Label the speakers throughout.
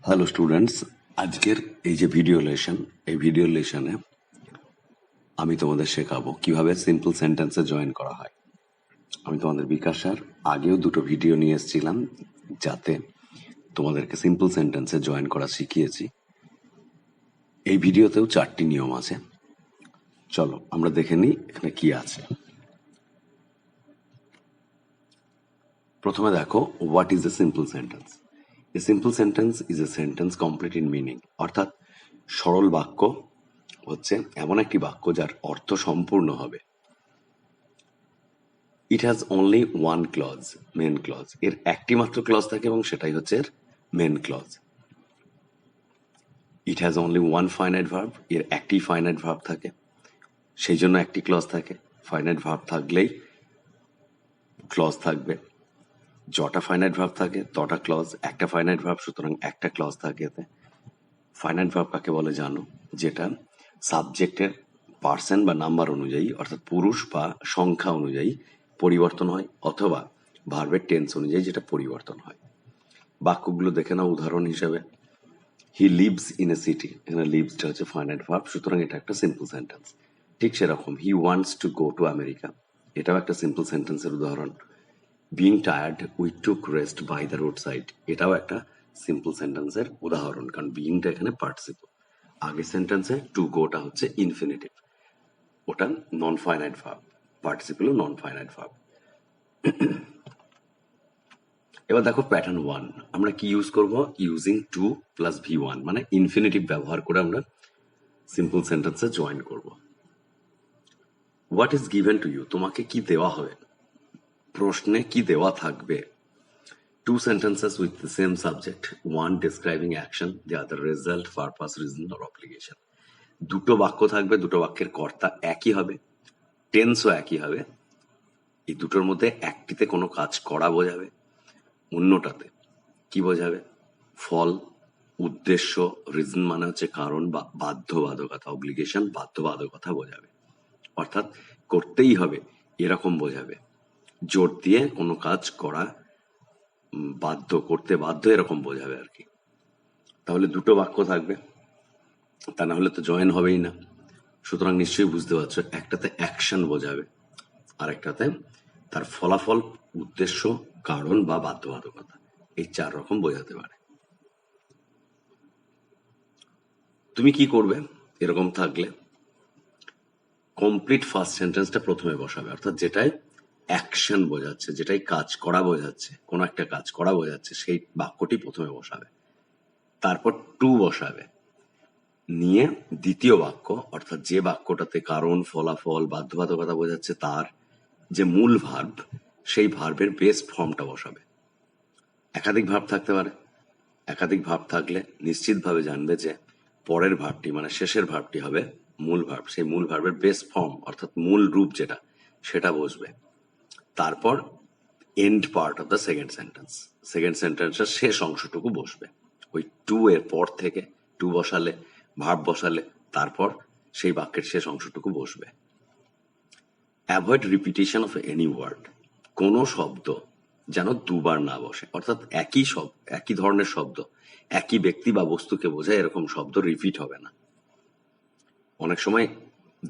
Speaker 1: Hello students, আজকের এই যে ভিডিও লেসনে আমি তোমাদের শেখাবো কিভাবে সিম্পল সেন্টেন্সে জয়েন করা হয়। আমি তোমাদের বিকাশার আগেও দুটো ভিডিও নিয়ে এসেছিলাম যাতে তোমাদেরকে সিম্পল সেন্টেন্সে জয়েন করা শিখিয়েছি। এই ভিডিওতেও 4টি নিয়ম আছে, চলো আমরা দেখে নিই এখানে কি আছে। প্রথমে দেখো, what is a simple sentence. A simple sentence is a sentence complete in meaning, অর্থাৎ সরল বাক্য হচ্ছে এমন একটি বাক্য যার অর্থ সম্পূর্ণ হবে। It has only one clause, main clause. এর একটি মাত্র ক্লজ থাকে এবং সেটাই হচ্ছে এর main clause. It has only one finite verb, এর একটি ফাইনাইট ভার্ব থাকে, সেই জন্য একটি ক্লজ থাকে। ফাইনাইট ভার্ব থাকলেই ক্লজ থাকবে। যটা ফাইনাইট ভার্ব থাকে তটা ক্লজ, একটা ফাইনাইট ভার্ব সুতরাং একটা ক্লজ থাকে এতে। ফাইনাইট ভার্ব কাকে বলে জানো? যেটা সাবজেক্টের পার্সন বা নাম্বার অনুযায়ী, অর্থাৎ পুরুষ বা সংখ্যা অনুযায়ী পরিবর্তন হয়, অথবা ভার্বের টেন্স অনুযায়ী যেটা পরিবর্তন হয়। বাক্যগুলো দেখে নাও উদাহরণ হিসেবে। হি লিভস ইন এ সিটি, এখানে লিভসটা হচ্ছে ফাইনাইট ভার্ব, সুতরাং এটা একটা সিম্পল সেন্টেন্স। ঠিক সেরকম he wants to go to America, এটাও একটা সিম্পল সেন্টেন্সের উদাহরণ। Being tired we took rest by the road side, এটাও একটা সিম্পল সেন্টেন্সের উদাহরণ, কারণ বিংটা এখানে পার্টিসিপল। আগের সেন্টেন্সে টু গোটা হচ্ছে ইনফিনিটিভ, ওটা নন ফাইনাইট ভার্ব, পার্টিসিপলও নন ফাইনাইট ভার্ব। এবার দেখো প্যাটার্ন 1, আমরা কি ইউজ করব? ইউজিং টু প্লাস V1, মানে ইনফিনিটিভ ব্যবহার করে আমরা সিম্পল সেন্টেন্সে জয়েন করব। What is given to you, তোমাকে কি দেওয়া হবে, প্রশ্নে কি দেওয়া থাকবে। Two sentences with the same subject, one describing action, the other result, purpose, reason or obligation. দুটো বাক্য থাকবে, দুটো বাক্যের কর্তা একই হবে, টেন্সও একই হবে। এই দুটোর মধ্যে একটিতে কোনো কাজ করা বোঝাবে, অন্যটাতে কি বোঝাবে? ফল, উদ্দেশ্য, রিজন মানে হচ্ছে কারণ বা বাধ্যবাধকতা, অব্লিগেশন বাধ্যবাধকতা বোঝাবে, অর্থাৎ করতেই হবে এরকম বোঝাবে। জোর দিয়ে কোনো কাজ করা বাধ্য, করতে বাধ্য এরকম বোঝাবে আর কি। তাহলে দুটো বাক্য থাকবে, তা না হলে তো জয়েন হবেই না। সুতরাং নিশ্চয়ই বুঝতে পারছো, একটাতে অ্যাকশন বোঝাবে, আর একটাতে তার ফলাফল, উদ্দেশ্য, কারণ বা বাধ্যবাধকতা, এই 4 রকম বোঝাতে পারে। তুমি কি করবে এরকম থাকলে? কমপ্লিট ফার্স্ট সেন্টেন্সটা প্রথমে বসাবে, অর্থাৎ যেটাই অ্যাকশন বোঝাচ্ছে, যেটাই কাজ করা বোঝাচ্ছে, কোনো একটা কাজ করা বোঝাচ্ছে, সেই বাক্যটি প্রথমে বসাবে। তারপর টু বসাবে, নিয়ে দ্বিতীয় বাক্য, অর্থাৎ যে বাক্যটাতে কারণ, ফলাফল, বাধ্যবাধকতা বোঝাচ্ছে তার যে মূল ভার্ব, সেই ভার্বের বেস ফর্মটা বসাবে। একাধিক ভার্ব থাকতে পারে, একাধিক ভার্ব থাকলে নিশ্চিতভাবে জানবে যে পরের ভার্বটি মানে শেষের ভার্বটি হবে মূল ভার্ব, সেই মূল ভার্বের বেস ফর্ম অর্থাৎ মূল রূপ যেটা, সেটা বসবে। তারপর end part of the second সেন্টেন্সের শেষ অংশটুকু বসবে। ওই টু এর পর থেকে টু বসালে, ভার্ব বসালে, তারপর সেই বাক্যের শেষ অংশটুকু বসবে। Avoid repetition of any word, কোনো শব্দ যেন দুবার না বসে, অর্থাৎ একই ধরনের শব্দ, একই ব্যক্তি বা বস্তুকে বোঝায় এরকম শব্দ রিপিট হবে না। অনেক সময়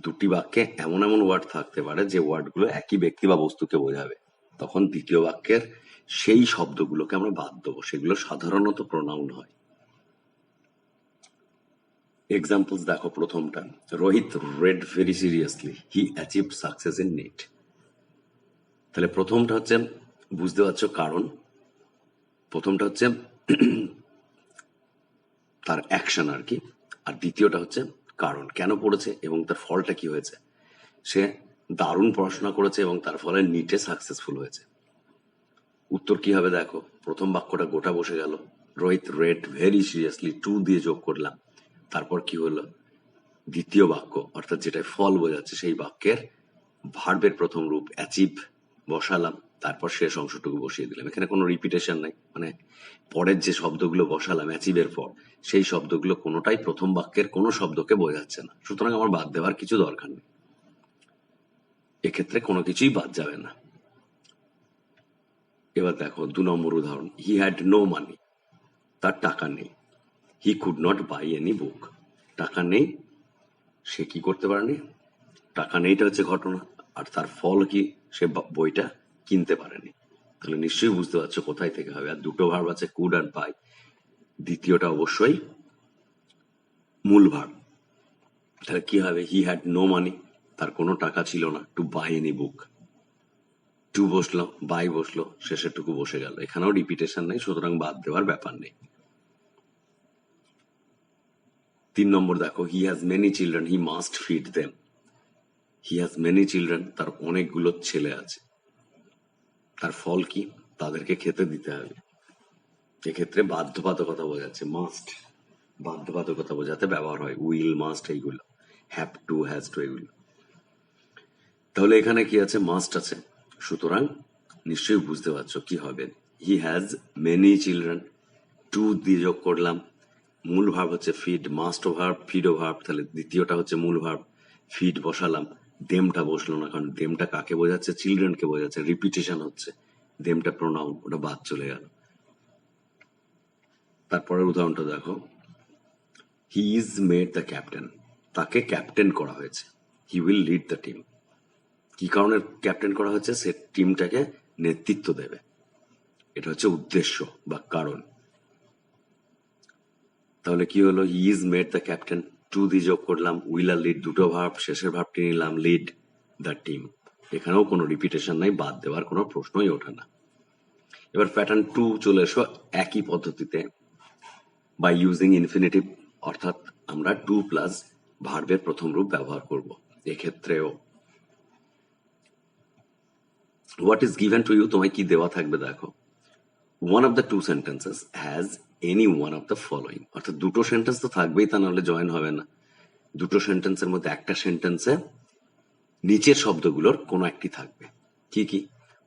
Speaker 1: দুটি বাক্যে এমন এমন ওয়ার্ড থাকতে পারে যে ওয়ার্ডগুলো একই ব্যক্তি বা বস্তুকে বোঝাবে, তখন দ্বিতীয় বাক্যের সেই শব্দগুলোকে আমরা বাদ দেবো, সেগুলো সাধারণত প্রোনাউন হয়। এক্সাম্পলস দেখো, প্রথমটা, Rohit read very seriously, he achieved success in NEET. তাহলে প্রথমটা হচ্ছে, বুঝতে পারছো, কারণ প্রথমটা হচ্ছে তার অ্যাকশন আর কি, আর দ্বিতীয়টা হচ্ছে কারণ, কেন পড়েছে এবং তার ফলটা কি হয়েছে। সে দারুণ পড়াশোনা করেছে এবং তার ফলে নিটে সাকসেসফুল হয়েছে। উত্তর কি হবে দেখো, প্রথম বাক্যটা গোটা বসে গেল, Rohit read very seriously, to দিয়ে যোগ করলাম, তারপর কি হলো, দ্বিতীয় বাক্য অর্থাৎ যেটাই ফল বোঝাচ্ছে সেই বাক্যের ভার্বের প্রথম রূপ অ্যাচিভ বসালাম, তারপর শেষ অংশটুকু বসিয়ে দিলাম। এখানে কোনো রিপিটেশন নাই, মানে পরের যে শব্দগুলো বসালাম অ্যাচিভের পর, সেই শব্দগুলো কোনোটাই প্রথম বাক্যের কোনো শব্দকে বোঝাচ্ছে না, সুতরাং আমার বাদ দেওয়ার কিছু দরকার নেই, এক্ষেত্রে কোনো কিছুই বাদ যাবে না। এবার দেখো 2 নম্বর উদাহরণ, হি হ্যাড নো মানি, তার টাকা নেই। He could not buy any book. টাকা নেই, সে কি করতে পারেনি? টাকা নেইটা হচ্ছে ঘটনা, আর তার ফল কি? সে বইটা কিনতে পারেনি। তাহলে নিশ্চয়ই বুঝতে পারছো কোথায় থেকে হবে। আর দুটো ভার্ব আছে, কুড আর বাই। দ্বিতীয়টা অবশ্যই মূল ভার্ব। তাহলে কি হবে? হি হ্যাড নো মানি, তার কোনো টাকা ছিল না, to buy any book. To বসলো, বাই বসলো, শেষেরটুকু বসে গেল। এখানেও রিপিটেশন নেই, সুতরাং বাদ দেওয়ার ব্যাপার নেই। 3 নম্বর দেখো, হি has many children, he must feed them. He has many children, তার অনেকগুলো ছেলে আছে, তার ফল কি? তাদেরকে খেতে দিতে হবে। এক্ষেত্রে বাধ্যবাধকতা বোঝাচ্ছে, মাস্ট বাধ্যবাধকতা বোঝাতে ব্যবহার হয়, উইল, মাস্ট, এইগুলো, হ্যাভ টু, হ্যাজ টু, এগুলো। তাহলে এখানে কি আছে? মাস্ট আছে, সুতরাং নিশ্চয়ই বুঝতে পারছো কি হবে। He has many children, to দিয়ে যোগ করলাম, মূল ভার্ব হচ্ছে ফিড, মাস্ট ও ভার্ব, ফিড ও ভার্ব, তাহলে দ্বিতীয়টা হচ্ছে মূল ভার্ব, ফিড বসালাম, দেমটা বসলো না, কারণ দেমটা কাকে বোঝাচ্ছে? চিলড্রেনকে বোঝাচ্ছে, রিপিটেশন হচ্ছে, দেমটা প্রোনাউন, ওটা বাদ চলে গেল। তারপরের উদাহরণটা দেখো, হি ইজ মেড দ্য ক্যাপ্টেন, তাকে ক্যাপ্টেন করা হয়েছে। He will lead the team, কি কারণে ক্যাপ্টেন করা হয়েছে? সে টিমটাকে নেতৃত্ব দেবে, এটা হচ্ছে উদ্দেশ্য বা কারণ। তাহলে কি হলো? He is made the captain, to দিয়ে যোগ করলাম, উইল আর লিড, দুটো ভার্ব, শেষের ভার্বটি নিলাম, লিড দ্য টিম। এখানেও কোনো রিপিটেশন নাই, বাদ দেওয়ার কোনো প্রশ্নই ওঠে না। এবার প্যাটার্ন 2 চলে এসো একই পদ্ধতিতে, বাই ইউজিং ইনফিনিটিভ, অর্থাৎ আমরা টু প্লাস ভার্বের প্রথম রূপ ব্যবহার করব। এক্ষেত্রেও what is given to you, তোমায় কি দেওয়া থাকবে দেখো। One of the two sentences has any one of the following, অর্থাৎ দুটো সেন্টেন্স তো থাকবেই, তা নাহলে জয়েন হবে না। দুটো সেন্টেন্সের মধ্যে একটা সেন্টেন্সে নিচের শব্দগুলোর কোনো একটি থাকবে। কি কি?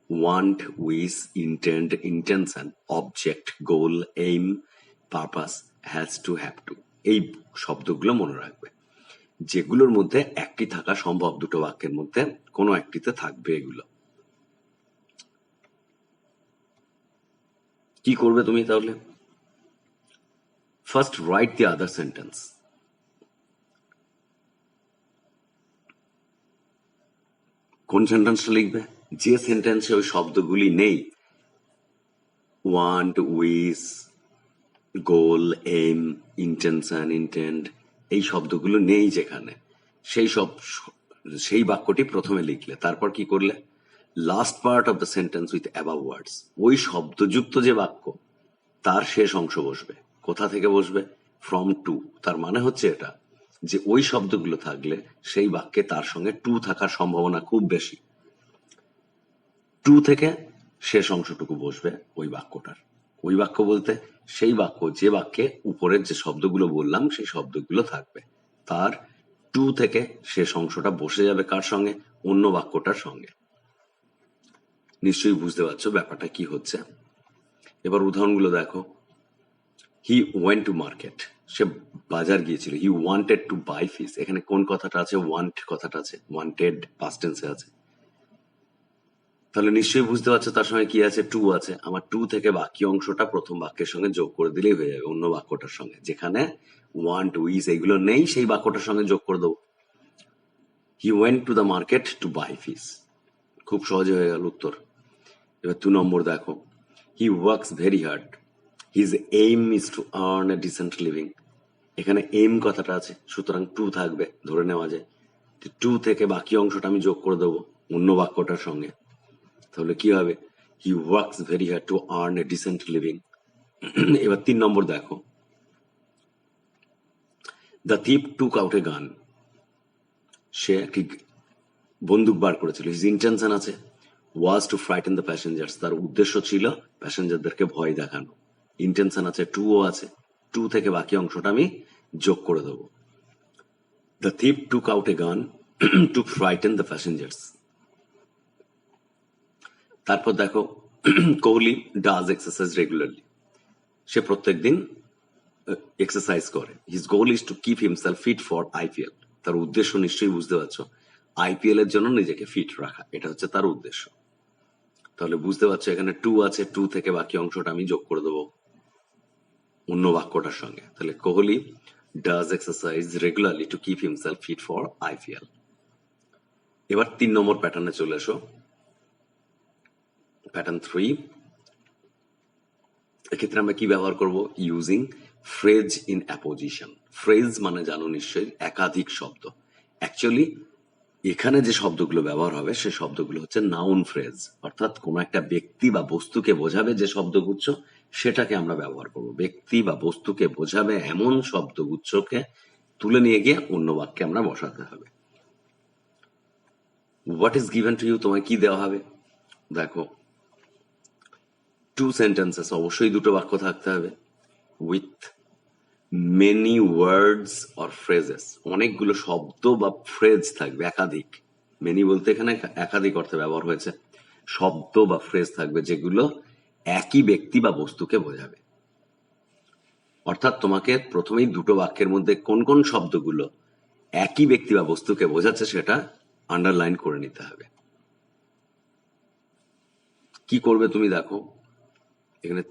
Speaker 1: Want, wish, intend, intention, object, goal, aim, purpose, has to, have to, এই শব্দগুলো মনে রাখবে। যেগুলোর মধ্যে একটি থাকা সম্ভব, দুটো বাক্যের মধ্যে কোনো একটিতে থাকবে এগুলো। কি করবে তুমি তাহলে? First write the other sentence. কোন সেন্টেন্সটা লিখবে? যে সেন্টেন্সে ওই শব্দগুলি নেই, ওয়ান্ট, উইস, গোল, এম, ইন্টেনশন, ইন্টেন্ড, এই শব্দগুলো নেই যেখানে, সেই বাক্যটি প্রথমে লিখলে। তারপর কি করলে? Last part of the sentence with above words, ওই শব্দযুক্ত যে বাক্য তার শেষ অংশ বসবে। কোথা থেকে বসবে? From to. তার মানে হচ্ছে এটা যে ওই শব্দগুলো থাকলে সেই বাক্যে তার সঙ্গে টু থাকার সম্ভাবনা খুব বেশি। টু থেকে শেষ অংশটুকু বসবে ওই বাক্যটার। ওই বাক্য বলতে সেই বাক্য যে বাক্যে উপরের যে শব্দগুলো বললাম সেই শব্দগুলো থাকবে, তার টু থেকে শেষ অংশটা বসে যাবে কার সঙ্গে? অন্য বাক্যটার সঙ্গে। নিশ্চয়ই বুঝতে পারছো ব্যাপারটা কি হচ্ছে। এবার উদাহরণগুলো দেখো। হি ওয়েন্ট টু মার্কেট, সে বাজার গিয়েছিল। He wanted to buy fish, এখানে কোন কথাটা আছে? ওয়ান্ট কথাটা আছে, ওয়ান্টেড পাস্ট টেন্সে আছে। তাহলে নিশ্চয়ই বুঝতে পারছো তার সঙ্গে কি আছে? টু আছে। আমার টু থেকে বাকি অংশটা প্রথম বাক্যের সঙ্গে যোগ করে দিলেই হয়ে যাবে, অন্য বাক্যটার সঙ্গে। যেখানে ওয়ান্ট, উইজ এগুলো নেই, সেই বাক্যটার সঙ্গে যোগ করে দেবো। He went to the market to buy fish, খুব সহজে হয়ে গেল উত্তর। এবার 2 নম্বর দেখো, he works very hard, his aim is to earn a decent living. এখানে এইম কথাটা আছে, সুতরাং টু থাকবে, ধরে নেওয়া যায়। টু থেকে বাকি অংশটা আমি যোগ করে দেবো অন্য বাক্যটার সঙ্গে। তাহলে কি হবে? হি works very hard to earn a decent living. এবার 3 নম্বর দেখো, দ্য থিপ টুক আউট এ গান, সে একটি বন্দুক বার করেছিল। হিজ ইন্টেনশন আছে ওয়াজ টু ফ্রাইটেন দ্য প্যাসেঞ্জার্স, তার উদ্দেশ্য ছিল প্যাসেঞ্জারদেরকে ভয় দেখানো। ইন্টেনশন আছে, টু ও আছে, টু থেকে বাকি অংশটা আমি যোগ করে দেবো। দ্য থিপ টুক আউট এ গান টু ফ্রাইটেন দ্য প্যাসেঞ্জার্স। তারপর দেখো, কোহলি ডাজ এক্সারসাইজ রেগুলারলি, সে প্রত্যেকদিন এক্সারসাইজ করে। His goal is to keep himself fit for IPL, তার উদ্দেশ্য নিশ্চয়ই বুঝতে পারছো, আইপিএল এর জন্য নিজেকে ফিট রাখা, এটা হচ্ছে তার উদ্দেশ্য। তাহলে বুঝতে পারছো এখানে টু আছে, টু থেকে বাকি অংশটা আমি যোগ করে দেবো। অন্য বাক্যটার সঙ্গে। তাহলে Kohli does exercise regularly to keep himself fit for IPL. এবার 3 নম্বর প্যাটার্নে চলে এসো। প্যাটার্ন 3, এক্ষেত্রে আমরা কি ব্যবহার করব? Using phrase in apposition. Phrase মানে জানো নিশ্চয়ই একাধিক শব্দ। অ্যাকচুয়ালি এখানে যে শব্দগুলো ব্যবহার হবে সে শব্দগুলো হচ্ছে নাউন ফ্রেজ, অর্থাৎ কোনো একটা ব্যক্তি বা বস্তুকে বোঝাবে যে শব্দগুচ্ছ সেটাকে আমরা ব্যবহার করব। ব্যক্তি বা বস্তুকে বোঝাবে এমন শব্দগুচ্ছকে তুলে নিয়ে গিয়ে অন্য বাক্যে আমরা বসাতে হবে। What is given to you, তোমায় কি দেওয়া হবে? দেখো, 2 সেন্টেন্সেস, অবশ্যই দুটো বাক্য থাকতে হবে। With many words or phrases, অনেকগুলো শব্দ বা ফ্রেজ থাকবে, একাধিক। মেনি বলতে এখানে একাধিক অর্থে ব্যবহার হয়েছে। শব্দ বা ফ্রেজ থাকবে যেগুলো একই ব্যক্তি বা বস্তুকে বোঝাবে। অর্থাৎ তোমাকে প্রথমেই দুটো বাক্যের মধ্যে কোন কোন শব্দগুলো একই ব্যক্তি বা বস্তুকে বোঝাচ্ছে সেটা আন্ডারলাইন করে নিতে হবে। কি করবে তুমি দেখো, এখানে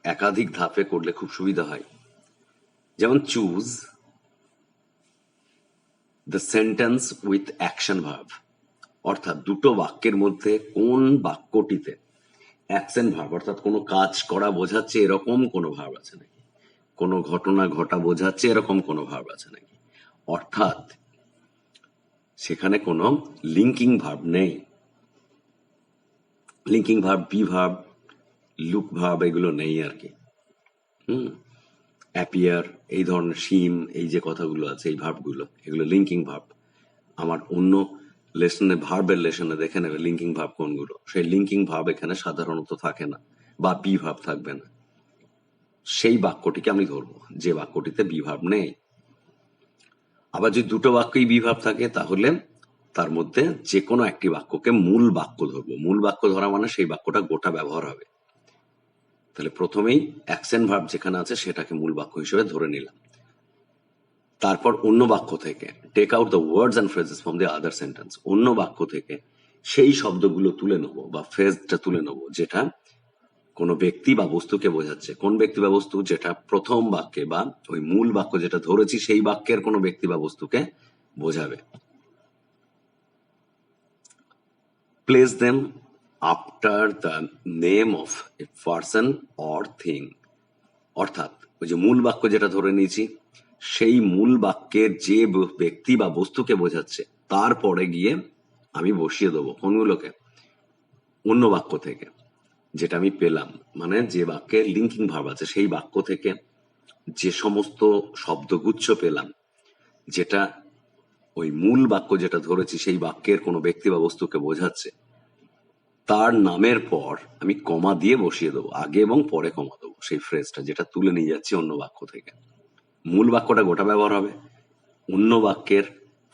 Speaker 1: একাধিক ধাপে করলে খুব সুবিধা হয়। যেমন choose the sentence with action verb, অর্থাৎ দুটো বাক্যের মধ্যে কোন বাক্যটিতে অ্যাকশন ভার্ব অর্থাৎ কোনো কাজ করা বোঝাচ্ছে এরকম কোনো ভার্ব আছে নাকি, কোনো ঘটনা ঘটা বোঝাচ্ছে এরকম কোনো ভার্ব আছে নাকি। অর্থাৎ সেখানে কোনো লিঙ্কিং ভার্ব নেই। Linking verb, be verb, look verb এগুলো নেই আর কি। অ্যাপিয়ার, এই ধরনের সিম, এই যে কথাগুলো আছে এই ভার্বগুলো, এগুলো লিঙ্কিং ভার্ব। আমার অন্য লেসনে ভার্বের লেসনে দেখে নেবে লিঙ্কিং ভার্ব কোনগুলো। সেই লিঙ্কিং ভার্ব এখানে সাধারণত থাকে না, বা বি ভার্ব থাকবে না। সেই বাক্যটিকে আমি ধরবো যে বাক্যটিতে বি ভার্ব নেই। আবার যদি দুটো বাক্যই বি ভার্ব থাকে তাহলে তার মধ্যে যে কোনো একটি বাক্যকে মূল বাক্য ধরবো। মূল বাক্য ধরা মানে সেই বাক্যটা গোটা ব্যবহার হবে। তাহলে প্রথমেই অ্যাকশন ভার্ব যেখানে আছে সেটাকে মূল বাক্য হিসেবে ধরে নিলাম। তারপর অন্য বাক্য থেকে take out the words and phrases from the other sentence, অন্য বাক্য থেকে সেই শব্দগুলো তুলে নেব বা ফ্রেজটা তুলে নেব যেটা কোনো ব্যক্তি বা বস্তুকে বোঝাচ্ছে। কোন ব্যক্তি বা বস্তু? যেটা প্রথম বাক্যে বা ওই মূল বাক্য যেটা ধরেছি সেই বাক্যের কোনো ব্যক্তি বা বস্তুকে বোঝাবে। Place them after the name of a person or thing, অর্থাৎ ওই যে মূল বাক্য যেটা ধরে নিয়েছি সেই মূল বাক্যের যে ব্যক্তি বা বস্তুকে বোঝাচ্ছে তারপরে গিয়ে আমি বসিয়ে দেবো কোনগুলোকে? অন্য বাক্য থেকে যেটা আমি পেলাম, মানে যে বাক্যে লিঙ্কিং ভার্ব আছে সেই বাক্য থেকে যে সমস্ত শব্দগুচ্ছ পেলাম যেটা ওই মূল বাক্য যেটা ধরেছি সেই বাক্যের কোনো ব্যক্তি বা বস্তুকে বোঝাচ্ছে, তার নামের পর আমি কমা দিয়ে বসিয়ে দেবো, আগে এবং পরে কমা দেবো সেই ফ্রেজটা যেটা তুলে নিয়ে যাচ্ছি অন্য বাক্য থেকে। মূল বাক্যটা গোটা ব্যবহার হবে, অন্য বাক্যের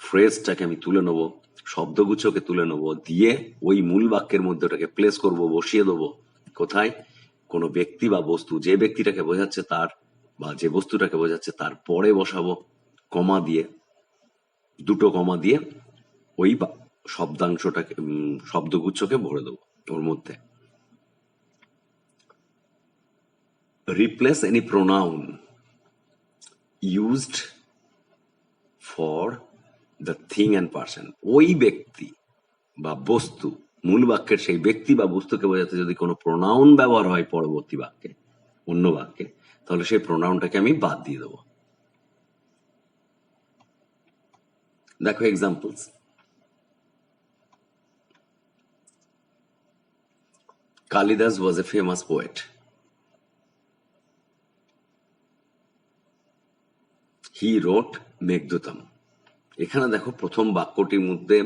Speaker 1: ফ্রেজটাকে আমি তুলে নেবো, শব্দগুচ্ছকে তুলে নেবো, দিয়ে ওই মূল বাক্যের মধ্যে ওটাকে প্লেস করব, বসিয়ে দেবো। কোথায়? কোনো ব্যক্তি বা বস্তু যে ব্যক্তিটাকে বোঝাচ্ছে তার বা যে বস্তুটাকে বোঝাচ্ছে তার পরে বসাবো কমা দিয়ে, দুটো কমা দিয়ে ওই শব্দাংশটাকে শব্দগুচ্ছকে ভরে দেবো ওর মধ্যে। Replace any pronoun used for the thing and person, ওই ব্যক্তি বা বস্তু মূল বাক্যের সেই ব্যক্তি বা বস্তুকে বোঝাতে যদি কোনো প্রোনাউন ব্যবহার হয় পরবর্তী বাক্যে অন্য বাক্যে, তাহলে সেই প্রোনাউনটাকে আমি বাদ দিয়ে দেবো। দেখো examples. Kalidas was a famous poet. He wrote Meghadutam. এখানে দেখো প্রথম বাক্যটির মধ্যে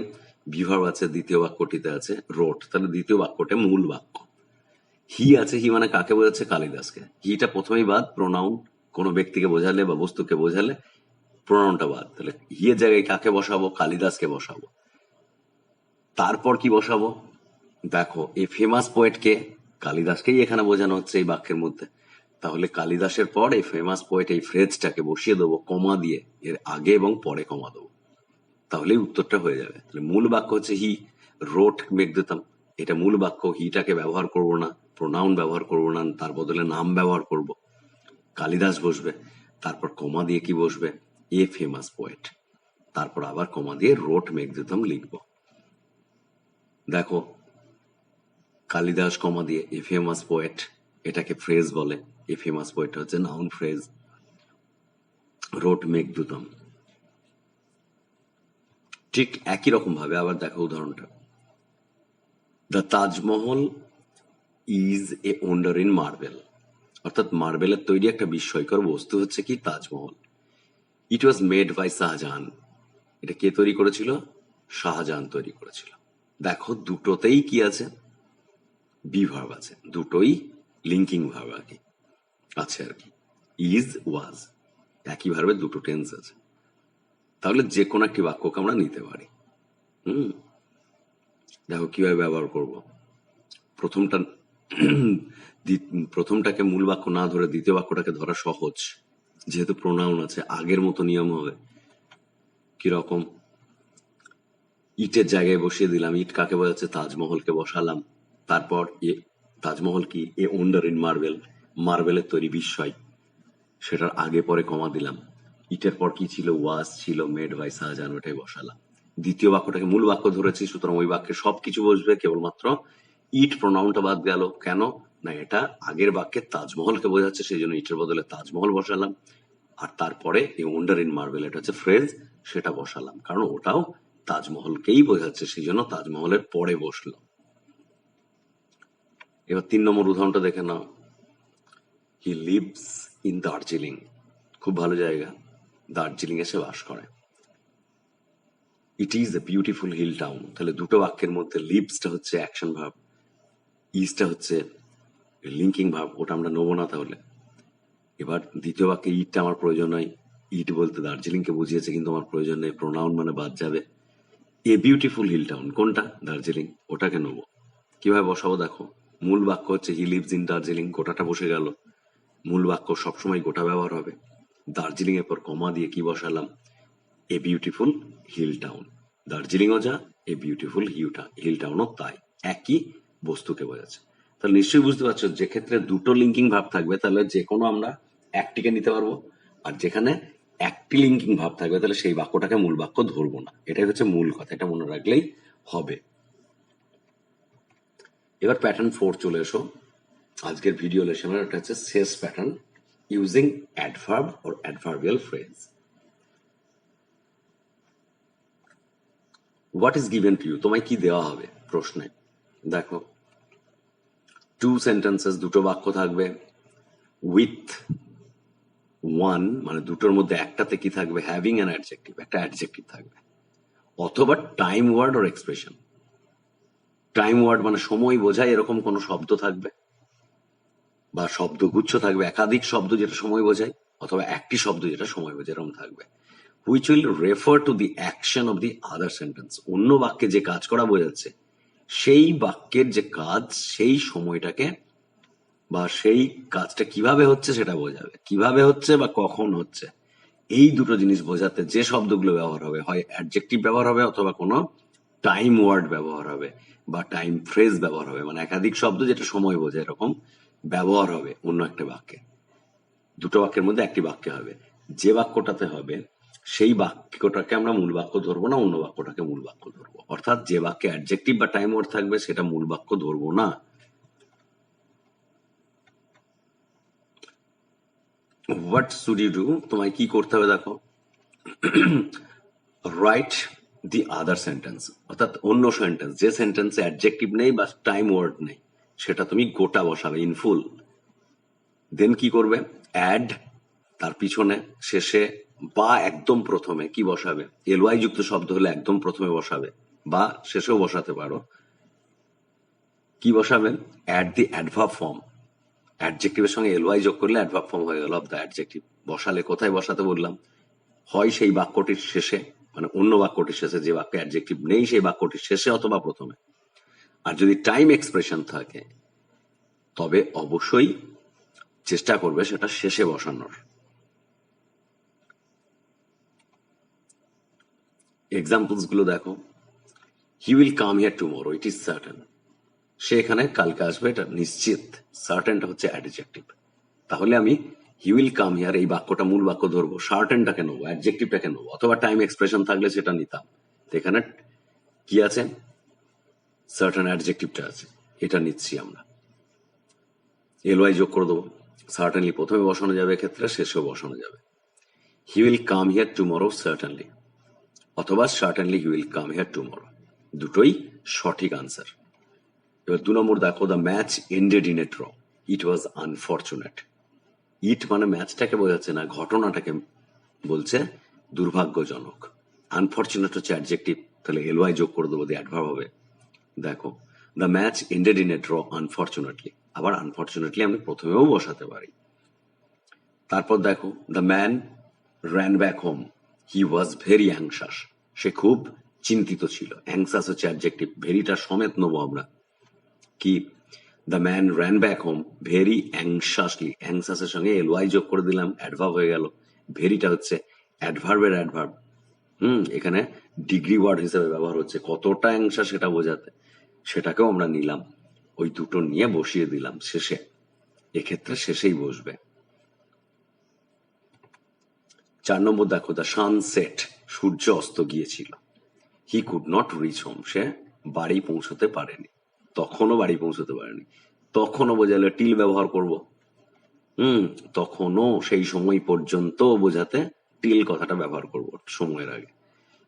Speaker 1: বিভার্ব আছে, দ্বিতীয় বাক্যটিতে আছে রোট, তাহলে দ্বিতীয় বাক্যটা মূল বাক্য। হি আছে, হি মানে কাকে বোঝাচ্ছে? কালিদাসকে। হিটা প্রথমেই বাদ, প্রোনাউন কোনো ব্যক্তিকে বোঝালে বা বস্তুকে বোঝালে প্রোনাউনটা বাদ। তাহলে হিয়ের জায়গায় কাকে বসাবো? কালিদাসকে বসাবো। তারপর কি বসাবো? দেখো এই ফেমাস পোয়েটকে, কালিদাসকেই এখানে বোঝানো হচ্ছে এই বাক্যের মধ্যে। তাহলে কালিদাসের পর এই ফেমাস পোয়েট এই ফ্রেজটাকে বসিয়ে দেবো কমা দিয়ে, এর আগে এবং পরে কমা দেবো, তাহলেই উত্তরটা হয়ে যাবে। তাহলে মূল বাক্য হচ্ছে হি রোট মেঘদূতম, এটা মূল বাক্য। হিটাকে ব্যবহার করব না, প্রোনাউন ব্যবহার করব না, তার বদলে নাম ব্যবহার করব। কালিদাস বসবে, তারপর কমা দিয়ে কি বসবে, এ ফেমাস পোয়েট, তারপর আবার কমা দিয়ে রোট মেঘদূতম লিখবো। দেখো, কালিদাস কমা দিয়ে এ ফেমাস পোয়েট, এটাকে ফ্রেজ বলে। এ ফেমাস পোয়েট হচ্ছে নাউন ফ্রেজ। রোট মেঘদূতম, ঠিক একই রকম ভাবে আবার দেখো উদাহরণটা, the Taj Mahal is a wonder in marble, অর্থাৎ মার্বেলের তৈরি একটা বিস্ময়কর বস্তু হচ্ছে কি তাজমহল। ইট ওয়াজ মেড বাই শাহজাহান, এটা কে তৈরি করেছিল, শাহজাহান তৈরি করেছিল। দেখো দুটোতেই কি আছে, বি ভার্ব আছে, দুটোই লিঙ্কিং ভার্ব আছে আর কি। ইজ ওয়াজ একই ভার্বের দুটো টেন্স আছে, তাহলে যে কোনো একটি বাক্যকে আমরা নিতে পারি। দেখো কিভাবে ব্যবহার করব। প্রথমটাকে মূল বাক্য না ধরে দ্বিতীয় বাক্যটাকে ধরা সহজ, যেহেতু প্রোনাউন আছে। আগের মতো নিয়ম হবে, কিরকম, ইটের জায়গায় বসিয়ে দিলাম, ইট কাকে বোঝাচ্ছে, তাজমহলকে বসালাম। তারপর তাজমহল কি, এ ওন্ডার ইন মার্বেল, মার্বেলের তৈরি বিস্ময়, সেটার আগে পরে কমা দিলাম। ইটের পর কি ছিল, ওয়াজ ছিল, মেড বাই শাহজাহান, ওটাই বসালাম। দ্বিতীয় বাক্যটাকে মূল বাক্য ধরেছি, সুতরাং ওই বাক্যে সবকিছু বসবে, কেবলমাত্র ইট প্রোনাউনটা বাদ গেল। কেন না, এটা আগের বাক্যে তাজমহলকে বোঝাচ্ছে, সেই জন্য ইটের বদলে তাজমহল বসালাম। আর তারপরে এই ওন্ডার ইন মার্বেল, এটা হচ্ছে ফ্রেজ, সেটা বসালাম, কারণ ওটাও তাজমহলকেই বোঝাচ্ছে, সেই জন্য তাজমহলের পরে বসলো। এবার 3 নম্বর উদাহরণটা দেখে নাও। হি লিভস ইন দার্জিলিং, খুব ভালো জায়গা, দার্জিলিং এসে বাস করে। It is a beautiful hill town, তাহলে দুটো বাক্যের মধ্যে লিভসটা হচ্ছে অ্যাকশন ভার্ব, ইজটা হচ্ছে লিঙ্কিং ভার্ব, ওটা আমরা নেবো না তাহলে। এবার দ্বিতীয় বাক্যে ইটটা আমার প্রয়োজন নয়, ইট বলতে দার্জিলিংকে বুঝিয়েছে, কিন্তু আমার প্রয়োজন নেই, প্রোনাউন মানে বাদ যাবে। এ বিউটিফুল হিল টাউন কোনটা, দার্জিলিং, ওটাকে নেবো। কিভাবে বসাবো দেখো, মূল বাক্য হচ্ছে হি লিভস ইন দার্জিলিং, গোটাটা বসে গেল। মূল বাক্য সবসময় গোটা ব্যবহার হবে। দার্জিলিং এর পর কমা দিয়ে কি বসালাম, এ বিউটিফুল হিল টাউন। দার্জিলিংও যা, এ বিউটিফুল হিল টাউনও তাই, একই বস্তুকে বোঝাচ্ছে। তাহলে নিশ্চয়ই বুঝতে পারছো, যে ক্ষেত্রে দুটো লিঙ্কিং ভাব থাকবে তাহলে যে কোনো আমরা একটিকে নিতে পারবো, আর যেখানে একটি লিঙ্কিং ভাব থাকবে তাহলে সেই বাক্যটাকে মূল বাক্য ধরবো না। এটাই হচ্ছে মূল কথা, এটা মনে রাখলেই হবে। এবার প্যাটার্ন 4 চলে এসো। আজকের ভিডিও লেসনের এটা হচ্ছে শেষ pattern, using adverb or adverbial phrase. What is given to you, তোমায় কি দেওয়া হবে প্রশ্নে। দেখো 2 সেন্টেন্সেস, দুটো বাক্য থাকবে, উইথ 1 মানে দুটোর মধ্যে একটাতে কি থাকবে, হ্যাভিং অ্যান অ্যাডজেক্টিভ, একটা অ্যাডজেক্টিভ থাকবে, অথবা time word or expression. Time word মানে সময় বোঝায় এরকম কোন শব্দ থাকবে, বা শব্দগুচ্ছ থাকবে, একাধিক শব্দ যেটা সময় বোঝায়, অথবা একটি শব্দ যেটা সময় বোঝায়, এরকম থাকবে। which will refer to the action of the other sentence, অন্য বাক্যে যে কাজ করা বোঝাচ্ছে সেই বাক্যের যে কাজ, সেই সময়টাকে বা সেই কাজটা কিভাবে হচ্ছে সেটা বোঝাবে, কিভাবে হচ্ছে বা কখন হচ্ছে, এই দুটো জিনিস বোঝাতে যে শব্দগুলো ব্যবহার হবে, হয় অ্যাডজেক্টিভ ব্যবহার হবে, অথবা কোনো টাইম ওয়ার্ড ব্যবহার হবে, বা টাইম ফ্রেজ ব্যবহার হবে, মানে একাধিক শব্দ যেটা সময় বোঝায় এরকম ব্যবহার হবে অন্য একটা বাক্যে। দুটো বাক্যের মধ্যে একটি বাক্যে হবে, যে বাক্যটাতে হবে সেই বাক্যটাকে আমরা মূল বাক্য ধরবো না, অন্য বাক্যটাকে মূল বাক্য ধরবো। অর্থাৎ যে বাক্যে অ্যাডজেক্টিভ বা টাইম ওয়ার্ড থাকবে সেটা মূল বাক্য ধরবো না। হোয়াট শুড ইউ ডু, তোমায় কি করতে হবে দেখো, রাইট দি আদার সেন্টেন্স, অর্থাৎ অন্য সেন্টেন্স, যে সেন্টেন্সে অ্যাডজেক্টিভ নেই বা টাইম ওয়ার্ড নেই সেটা তুমি গোটা বসাবে, ইন ফুল। দেন কি করবে, অ্যাড, তার পিছনে, শেষে বা একদম প্রথমে কি বসাবে, এলওয়াই যুক্ত শব্দ হলে একদম প্রথমে বসাবে, বা শেষেও বসাতে পারো। কি বসাবে, অ্যাড দি অ্যাডভার্ব ফর্ম, অ্যাডজেক্টিভের সঙ্গে এলওয়াই যোগ করলে অ্যাডভার্ব ফর্ম হয়ে গেল অফ দ্য অ্যাডজেক্টিভ। বসালে কোথায় বসাতে বললাম, হয় সেই বাক্যটির শেষে, মানে অন্য বাক্যটির শেষে, যে বাক্যে অ্যাডজেক্টিভ নেই সেই বাক্যটির শেষে অথবা প্রথমে। আর যদি টাইম এক্সপ্রেশন থাকে তবে অবশ্যই চেষ্টা করবে সেটা শেষে বসানোর। এক্সাম্পলস গুলো দেখো, he will come here tomorrow, it is certain, সে এখানে কালকে আসবে, এটা নিশ্চিত। সার্টেনটা হচ্ছে অ্যাডজেক্টিভ, তাহলে আমি হি উইল কাম হিয়ার, এই বাক্যটা মূল বাক্য ধরবো, সার্টেনটাকে নেবো, অ্যাডজেক্টিভটাকে নেবো, অথবা টাইম এক্সপ্রেশন থাকলে সেটা নিতাম। তো এখানে কি আছে, সার্টেন অ্যাডজেক্টিভটা আছে, এটা নিচ্ছি আমরা। এলওয়াই যোগ করে দেবো। সার্টেনলি প্রথমে বসানো যাবে, ক্ষেত্রে শেষেও বসানো যাবে। He will come here tomorrow certainly, অথবা certainly he will come here tomorrow, দুটোই সঠিক আনসার। এবার 2 নম্বর দেখো, the match ended in a draw, it was unfortunate. It মানে ম্যাচটাকে বোঝাচ্ছে না, ঘটনাটাকে বলছে দুর্ভাগ্যজনক। আনফরচুনেট হচ্ছে অ্যাডজেক্টিভ, তাহলে এলওয়াই যোগ করে দেবো, দিয়ে অ্যাডভার্ব হবে। দেখো, the match ended in a draw unfortunately, আবার আনফরচুনেটলি আমি প্রথমেও বসাতে পারি। তারপর দেখো, the man ran back home, he was very anxious, সে খুব চিন্তিত ছিল। অ্যাংশাস হচ্ছে অ্যাডজেক্টিভ, ভেরিটা সমেত নেবো আমরা। কি, the man ran back home very anxiously, অ্যাংশাসের সঙ্গে এলওয়াই যোগ করে দিলাম, অ্যাডভার্ব হয়ে গেল। ভেরিটা হচ্ছে অ্যাডভার্বের অ্যাডভার্ব। এখানে ডিগ্রি ওয়ার্ড হিসেবে ব্যবহার হচ্ছে, কতটা অ্যাংশাস সেটা বোঝাতে, সেটাকেও আমরা নিলাম, ওই দুটো নিয়ে বসিয়ে দিলাম শেষে, এক্ষেত্রে শেষেই বসবে। 4 নম্বর দেখো, দ্য সানসেট, সূর্য অস্ত গিয়েছিল। He could not reach home, সে বাড়ি পৌঁছতে পারেনি, তখনও বাড়ি পৌঁছতে পারেনি। তখনও বোঝালে টিল ব্যবহার করব। তখনও, সেই সময় পর্যন্ত বোঝাতে টিল কথাটা ব্যবহার করব সময়ের আগে।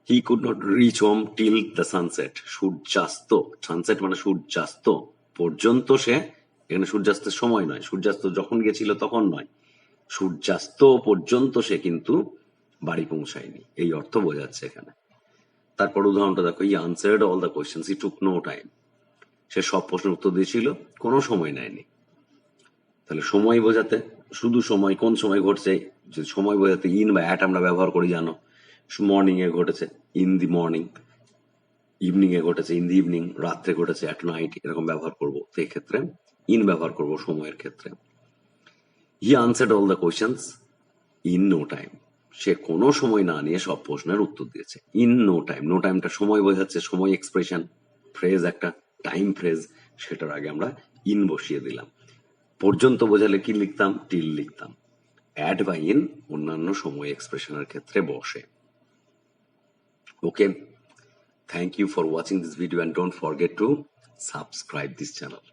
Speaker 1: হি could not reach home till the sunset, সূর্যাস্ত, সানসেট মানে সূর্যাস্ত পর্যন্ত সে, এখানে সূর্যাস্তের সময় নয়, সূর্যাস্ত যখন গেছিল তখন নয়, সূর্যাস্ত পর্যন্ত সে কিন্তু বাড়ি পৌঁছায়নি, এই অর্থ বোঝাচ্ছে এখানে। তারপর উদাহরণটা দেখো, he answered all the questions, he took no time, সে সব প্রশ্নের উত্তর দিয়েছিল, কোনো সময় নেয়নি। তাহলে সময় বোঝাতে শুধু সময়, কোন সময় ঘটছে, যদি সময় বোঝাতে ইন বা অ্যাট আমরা ব্যবহার করি, জানো, মর্নিং এ ঘটেছে, ইন দি মর্নিং, ইভিনিং এ ঘটেছে, ইন দি ইভিনিং, রাত্রে ঘটেছে, অ্যাট নাইট, এরকম ব্যবহার করবো। তো এই ক্ষেত্রে ইন ব্যবহার করবো সময়ের ক্ষেত্রে। He answered all the questions in no time, সে কোনো সময় না নিয়ে সব প্রশ্নের উত্তর দিয়েছে। ইন নো টাইম, নো টাইমটা সময় বোঝাচ্ছে, সময় এক্সপ্রেশন, ফ্রেজ একটা, টাইম ফ্রেজ, সেটার আগে আমরা ইন বসিয়ে দিলাম। পর্যন্ত বোঝালে কি লিখতাম, টিল লিখতাম। অ্যাড বা ইন অন্যান্য সময় এক্সপ্রেশনের ক্ষেত্রে বসে। Okay, thank you for watching this video, and don't forget to subscribe this channel.